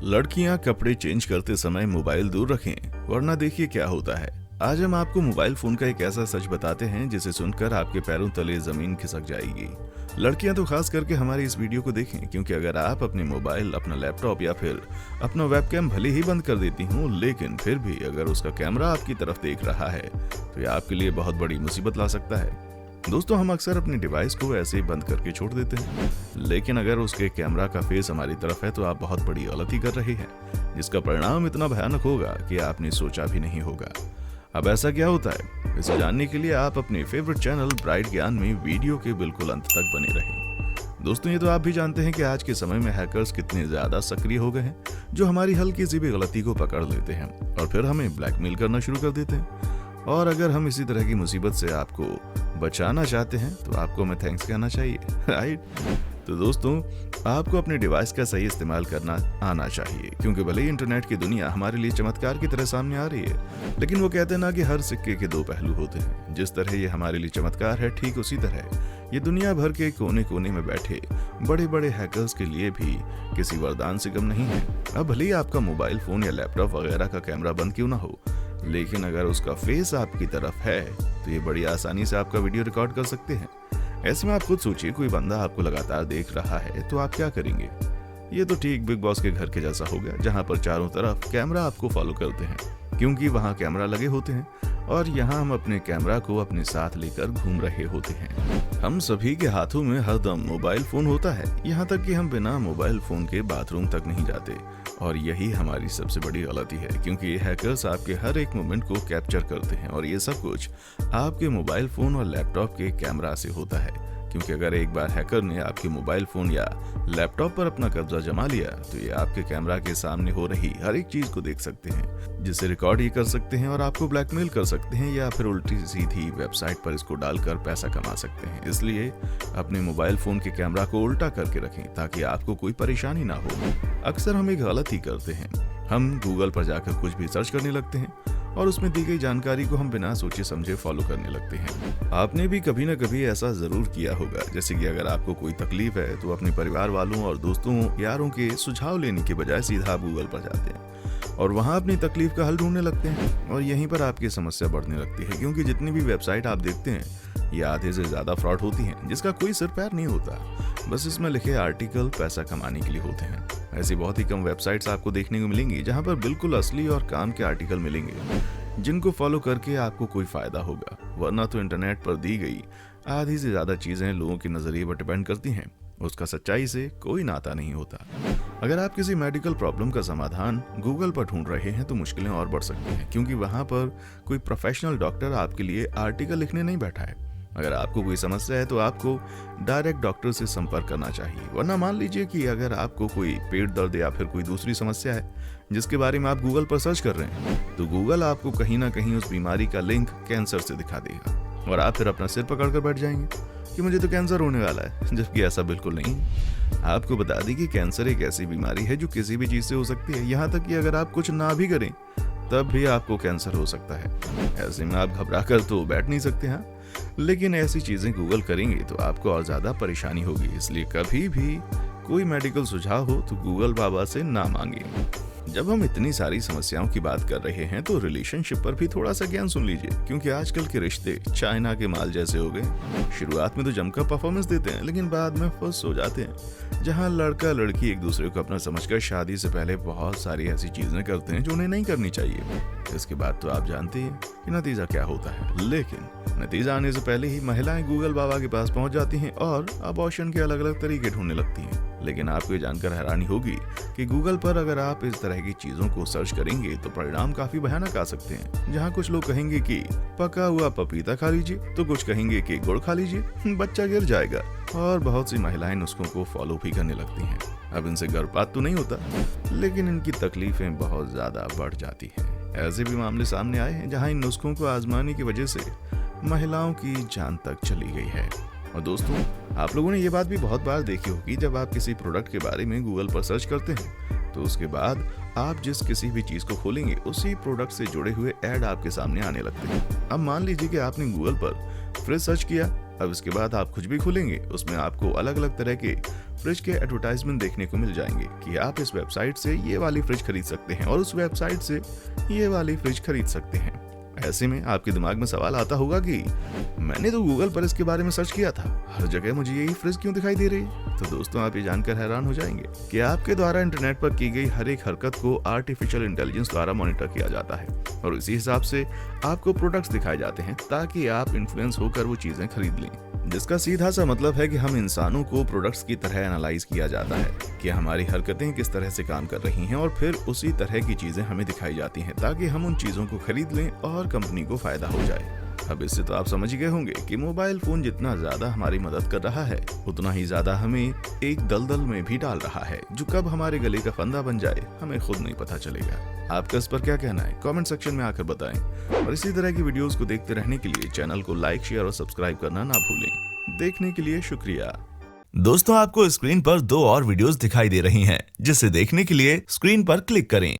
लड़कियां कपड़े चेंज करते समय मोबाइल दूर रखें, वरना देखिए क्या होता है। आज हम आपको मोबाइल फोन का एक ऐसा सच बताते हैं जिसे सुनकर आपके पैरों तले जमीन खिसक जाएगी। लड़कियां तो खास करके हमारी इस वीडियो को देखें, क्योंकि अगर आप अपने मोबाइल, अपना लैपटॉप या फिर अपना वेबकैम भले ही बंद कर देती हूँ, लेकिन फिर भी अगर उसका कैमरा आपकी तरफ देख रहा है तो यह आपके लिए बहुत बड़ी मुसीबत ला सकता है। दोस्तों, हम अक्सर अपनी डिवाइस को ऐसे ही बंद करके छोड़ देते हैं, लेकिन अगर उसके कैमरा का फेस हमारी तरफ है तो आप बहुत बड़ी गलती कर रहे हैं, जिसका परिणाम इतना भयानक होगा कि आपने सोचा भी नहीं होगा। अब ऐसा क्या होता है, इसे जानने के लिए आप अपने फेवरेट चैनल ब्राइट ज्ञान में वीडियो के बिल्कुल अंत तक बने रहें। दोस्तों, ये तो आप भी जानते हैं कि आज के समय में हैकर्स कितने ज्यादा सक्रिय हो गए हैं, जो हमारी हल्की सी भी गलती को पकड़ लेते हैं और फिर हमें ब्लैकमेल करना शुरू कर देते हैं। और अगर हम इसी तरह की मुसीबत से आपको बचाना चाहते हैं तो आपको हमें थैंक्स कहना चाहिए, राइट? तो दोस्तों, आपको अपने डिवाइस का सही इस्तेमाल करना आना चाहिए, क्योंकि भले ही इंटरनेट की दुनिया हमारे लिए चमत्कार की तरह सामने आ रही है, लेकिन वो कहते हैं ना कि हर सिक्के के दो पहलू होते हैं। जिस तरह ये हमारे लिए चमत्कार है, ठीक उसी तरह ये दुनिया भर के कोने कोने में बैठे बड़े बड़े हैकर्स के लिए भी किसी वरदान से कम नहीं है। अब भले ही आपका मोबाइल फोन या लैपटॉप वगैरह का कैमरा बंद क्यों ना हो, लेकिन अगर उसका फेस आपकी तरफ है तो ये बड़ी आसानी से आपका वीडियो रिकॉर्ड कर सकते हैं। ऐसे में आप खुद सोचिए, कोई बंदा आपको लगातार देख रहा है तो आप क्या करेंगे? ये तो ठीक बिग बॉस के घर के जैसा हो गया, जहां पर चारों तरफ कैमरा आपको फॉलो करते हैं, क्योंकि वहां कैमरा लगे होते हैं और यहाँ हम अपने कैमरा को अपने साथ लेकर घूम रहे होते हैं। हम सभी के हाथों में हरदम मोबाइल फोन होता है, यहाँ तक कि हम बिना मोबाइल फोन के बाथरूम तक नहीं जाते, और यही हमारी सबसे बड़ी गलती है, क्योंकि ये हैकर्स आपके हर एक मोमेंट को कैप्चर करते हैं और ये सब कुछ आपके मोबाइल फोन और लैपटॉप के कैमरा से होता है। क्योंकि अगर एक बार हैकर ने आपके मोबाइल फोन या लैपटॉप पर अपना कब्जा जमा लिया तो ये आपके कैमरा के सामने हो रही हर एक चीज को देख सकते हैं, जिसे रिकॉर्ड ही कर सकते हैं और आपको ब्लैकमेल कर सकते हैं या फिर उल्टी सीधी वेबसाइट पर इसको डालकर पैसा कमा सकते हैं। इसलिए अपने मोबाइल फोन के कैमरा को उल्टा करके रखें ताकि आपको कोई परेशानी ना हो। अक्सर हम एक गलत ही करते हैं, हम गूगल पर जाकर कुछ भी सर्च करने लगते हैं और उसमें दी गई जानकारी को हम बिना सोचे समझे फॉलो करने लगते हैं। आपने भी कभी ना कभी ऐसा जरूर किया होगा, जैसे कि अगर आपको कोई तकलीफ है तो अपने परिवार वालों और दोस्तों यारों के सुझाव लेने के बजाय सीधा आप गूगल पर जाते हैं और वहां अपनी तकलीफ का हल ढूंढने लगते हैं, और यहीं पर आपकी समस्या बढ़ने लगती है, क्योंकि जितनी भी वेबसाइट आप देखते हैं ये आधे से ज्यादा फ्रॉड होती हैं, जिसका कोई सिर पैर नहीं होता, बस इसमें लिखे आर्टिकल पैसा कमाने के लिए होते हैं। ऐसी बहुत ही कम वेबसाइट्स आपको देखने को मिलेंगी जहां पर बिल्कुल असली और काम के आर्टिकल मिलेंगे, जिनको फॉलो करके आपको कोई फायदा होगा। वरना तो इंटरनेट पर दी गई आधी से ज्यादा चीजें लोगों के नजरिए पर डिपेंड करती हैं, उसका सच्चाई से कोई नाता नहीं होता। अगर आप किसी मेडिकल प्रॉब्लम का समाधान गूगल पर ढूंढ रहे हैं तो मुश्किलें और बढ़ सकती हैं, क्योंकि वहां पर कोई प्रोफेशनल डॉक्टर आपके लिए आर्टिकल लिखने नहीं बैठा है। अगर आपको कोई समस्या है तो आपको डायरेक्ट डॉक्टर से संपर्क करना चाहिए, वरना मान लीजिए कि अगर आपको कोई पेट दर्द या फिर कोई दूसरी समस्या है जिसके बारे में आप गूगल पर सर्च कर रहे हैं, तो गूगल आपको कहीं ना कहीं उस बीमारी का लिंक कैंसर से दिखा देगा और आप फिर अपना सिर पकड़कर बैठ जाएंगे कि मुझे तो कैंसर होने वाला है, जबकि ऐसा बिल्कुल नहीं। आपको बता दें कि कैंसर एक ऐसी बीमारी है जो किसी भी चीज से हो सकती है, यहाँ तक कि अगर आप कुछ ना भी करें तब भी आपको कैंसर हो सकता है। ऐसे में आप घबरा कर तो बैठ नहीं सकते हैं, लेकिन ऐसी चीजें गूगल करेंगे तो आपको और ज्यादा परेशानी होगी। इसलिए कभी भी कोई मेडिकल सुझाव हो तो गूगल बाबा से ना मांगे। जब हम इतनी सारी समस्याओं की बात कर रहे हैं तो रिलेशनशिप पर भी थोड़ा सा ज्ञान सुन लीजिए, क्योंकि आजकल के रिश्ते चाइना के माल जैसे हो गए। शुरुआत में तो जमकर परफॉर्मेंस देते हैं, लेकिन बाद में फंस हो जाते हैं, जहां लड़का लड़की एक दूसरे को अपना समझकर शादी से पहले बहुत सारी ऐसी चीजें करते हैं जो उन्हें नहीं करनी चाहिए। इसके बाद तो आप जानते हैं कि नतीजा क्या होता है, लेकिन नतीजा आने से पहले ही महिलाएं गूगल बाबा के पास पहुंच जाती हैं और अबॉर्शन के अलग अलग तरीके ढूंढने लगती हैं। लेकिन आपको ये जानकर हैरानी होगी कि गूगल पर अगर आप इस तरह की चीजों को सर्च करेंगे तो परिणाम काफी भयानक आ सकते हैं, जहां कुछ लोग कहेंगे कि पका हुआ पपीता खा लीजिए, तो कुछ कहेंगे कि गुड़ खा लीजिए, बच्चा गिर जाएगा, और बहुत सी महिलाएं नुस्खों को फॉलो भी करने लगती हैं। अब इनसे गर्भपात तो नहीं होता, लेकिन इनकी तकलीफें बहुत ज्यादा बढ़ जाती हैं। ऐसे भी मामले सामने आए हैं जहां इन नुस्खों को आजमाने की वजह से महिलाओं की जान तक चली गई है। और दोस्तों, आप लोगों ने ये बात भी बहुत बार देखी होगी, जब आप किसी प्रोडक्ट के बारे में गूगल पर सर्च करते हैं तो उसके बाद आप जिस किसी भी चीज को खोलेंगे उसी प्रोडक्ट से जुड़े हुए ऐड आपके सामने आने लगते हैं। अब मान लीजिए कि आपने गूगल पर फ्रिज सर्च किया अब इसके बाद आप कुछ भी खोलेंगे उसमें आपको अलग अलग तरह के फ्रिज के एडवर्टाइजमेंट देखने को मिल जाएंगे कि आप इस वेबसाइट से ये वाली फ्रिज खरीद सकते हैं और उस वेबसाइट से ये वाली फ्रिज खरीद सकते हैं। ऐसे में आपके दिमाग में सवाल आता होगा कि मैंने तो गूगल पर इसके बारे में सर्च किया था, हर जगह मुझे यही फ्रिज क्यों दिखाई दे रही है। तो दोस्तों आप ये जानकर हैरान हो जाएंगे कि आपके द्वारा इंटरनेट पर की गई हर एक हरकत को आर्टिफिशियल इंटेलिजेंस द्वारा मॉनिटर किया जाता है और इसी हिसाब से आपको प्रोडक्ट्स दिखाए जाते हैं ताकि आप इन्फ्लुएंस होकर वो चीजें खरीद लें, जिसका सीधा सा मतलब है कि हम इंसानों को प्रोडक्ट्स की तरह एनालाइज किया जाता है कि हमारी हरकतें किस तरह से काम कर रही हैं और फिर उसी तरह की चीजें हमें दिखाई जाती हैं ताकि हम उन चीजों को खरीद लें और कंपनी को फायदा हो जाए। अब इससे तो आप समझ गए होंगे कि मोबाइल फोन जितना ज्यादा हमारी मदद कर रहा है उतना ही ज्यादा हमें एक दलदल में भी डाल रहा है जो कब हमारे गले का फंदा बन जाए हमें खुद नहीं पता चलेगा। आपका इस पर क्या कहना है कमेंट सेक्शन में आकर बताएं और इसी तरह की वीडियोस को देखते रहने के लिए चैनल को लाइक शेयर और सब्सक्राइब करना ना भूलें। देखने के लिए शुक्रिया। दोस्तों आपको स्क्रीन पर 2 और वीडियोस दिखाई दे रही हैं, जिसे देखने के लिए स्क्रीन पर क्लिक करें।